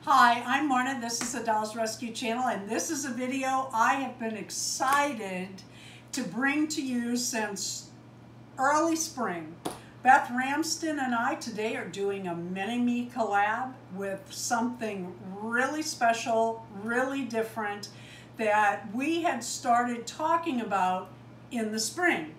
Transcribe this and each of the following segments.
Hi, I'm Marna. This is the Dolls Rescue Channel, and this is a video I have been excited to bring to you since early spring. Beth Ramsden and I today are doing a mini-me collab with something really special, really different that we had started talking about in the spring.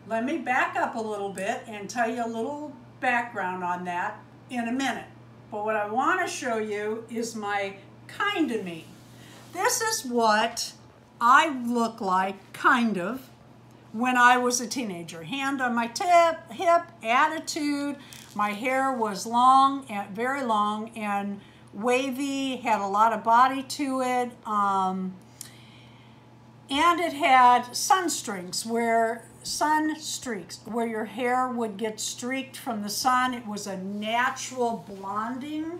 Let me back up a little bit and tell you a little background on that in a minute. But what I want to show you is my kind of me. This is what I look like, kind of, when I was a teenager. Hand on my hip, attitude. My hair was long, very long and wavy, had a lot of body to it. And it had sun streaks where your hair would get streaked from the sun. It was a natural blonding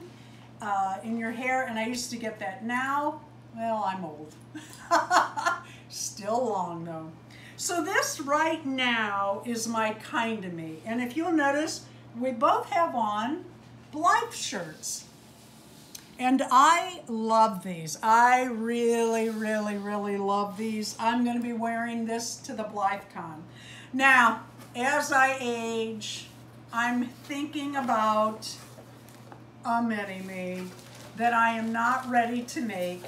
in your hair, and I used to get that. Now, well, I'm old. Still long though. So this right now is my kind of me, and if you'll notice, we both have on Blythe shirts. And I love these. I really, really, really love these. I'm going to be wearing this to the BLYTHECON. Now, as I age, I'm thinking about a mini-me that I am not ready to make.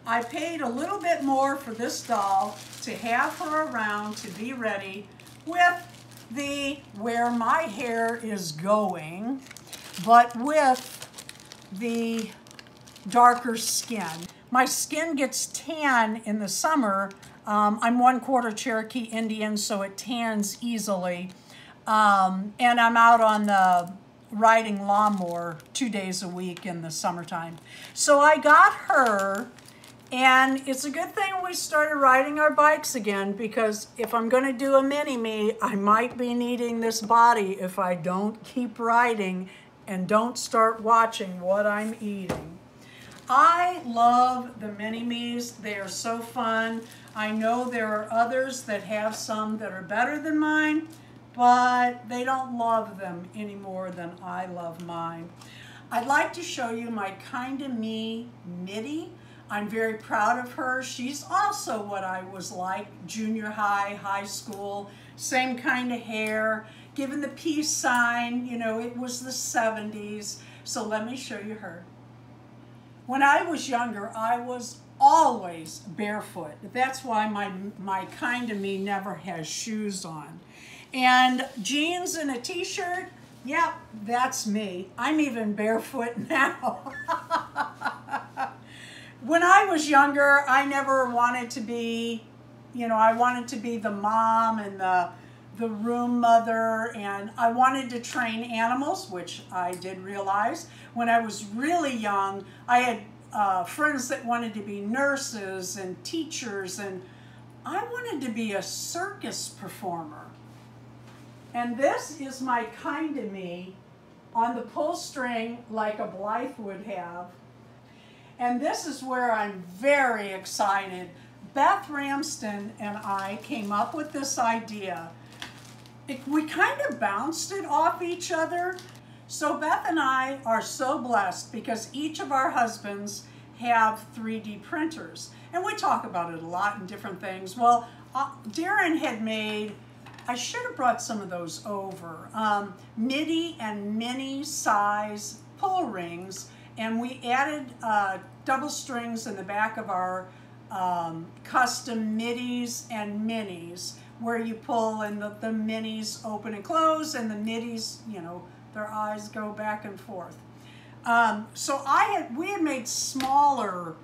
I paid a little bit more for this doll to have her around to be ready with the where my hair is going, but with the darker skin. My skin gets tan in the summer. I'm 1/4 Cherokee Indian, so it tans easily. And I'm out on the riding lawnmower 2 days a week in the summertime. So I got her, and it's a good thing we started riding our bikes again, because if I'm going to do a mini-me, I might be needing this body if I don't keep riding and don't start watching what I'm eating. I love the mini-me's. They are so fun. I know there are others that have some that are better than mine, but they don't love them any more than I love mine. I'd like to show you my kind of me Mitty. I'm very proud of her. She's also what I was like, junior high, high school, same kind of hair, given the peace sign. You know, it was the 70s. So let me show you her. When I was younger, I was always barefoot. That's why my kind of me never has shoes on. And jeans and a t-shirt, yep, that's me. I'm even barefoot now. When I was younger, I never wanted to be, I wanted to be the mom and the room mother, and I wanted to train animals, which I did realize. When I was really young, I had friends that wanted to be nurses and teachers, and I wanted to be a circus performer. And this is my kind of me on the pull string like a Blythe would have. And this is where I'm very excited. Beth Ramsden and I came up with this idea. We kind of bounced it off each other. So Beth and I are so blessed because each of our husbands have 3D printers. And we talk about it a lot in different things. Well, Darren had made, I should have brought some of those over, midi and mini size pull rings. And we added double strings in the back of our custom midis and minis, where you pull and the minis open and close, and the midis, their eyes go back and forth. So we had made smaller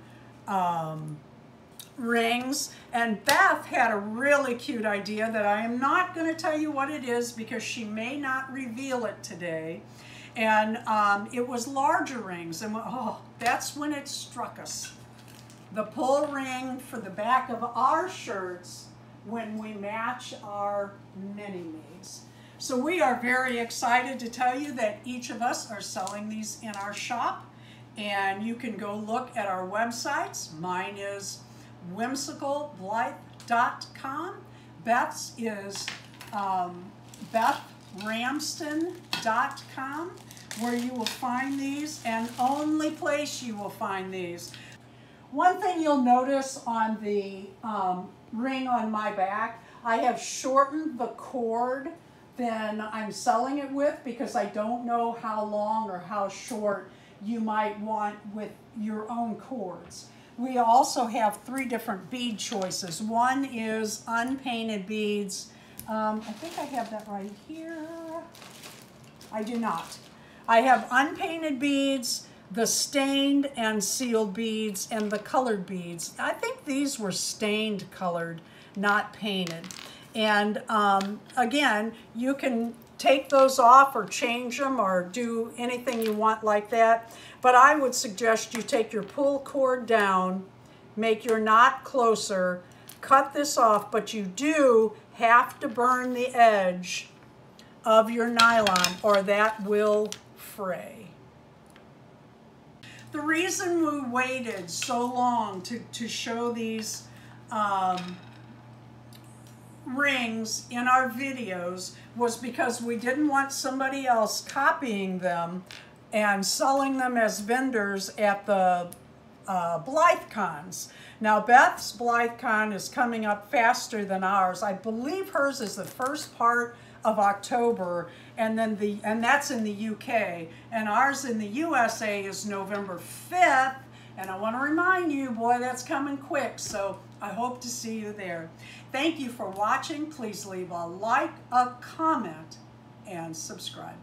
rings, and Beth had a really cute idea that I am not going to tell you what it is because she may not reveal it today. And it was larger rings, and oh, that's when it struck us. The pull ring for the back of our shirts when we match our mini-me's. So we are very excited to tell you that each of us are selling these in our shop, and you can go look at our websites. Mine is whimsicalblythe.com. Beth's is BethRamsden.com. where you will find these, and only place you will find these. One thing you'll notice on the ring on my back, I have shortened the cord than I'm selling it with because I don't know how long or how short you might want with your own cords. We also have 3 different bead choices. One is unpainted beads. I think I have that right here. I do not. I have unpainted beads, the stained and sealed beads, and the colored beads. I think these were stained colored, not painted. And again, you can take those off or change them or do anything you want like that. But I would suggest you take your pull cord down, make your knot closer, cut this off, but you do have to burn the edge of your nylon or that will fray. The reason we waited so long to show these rings in our videos was because we didn't want somebody else copying them and selling them as vendors at the BLYTHECONs. Now Beth's BLYTHECON is coming up faster than ours. I believe hers is the first part of October, and then that's in the UK, and ours in the USA is November 5th. And I want to remind you, boy, that's coming quick, so I hope to see you there. Thank you for watching. Please leave a like, a comment, and subscribe.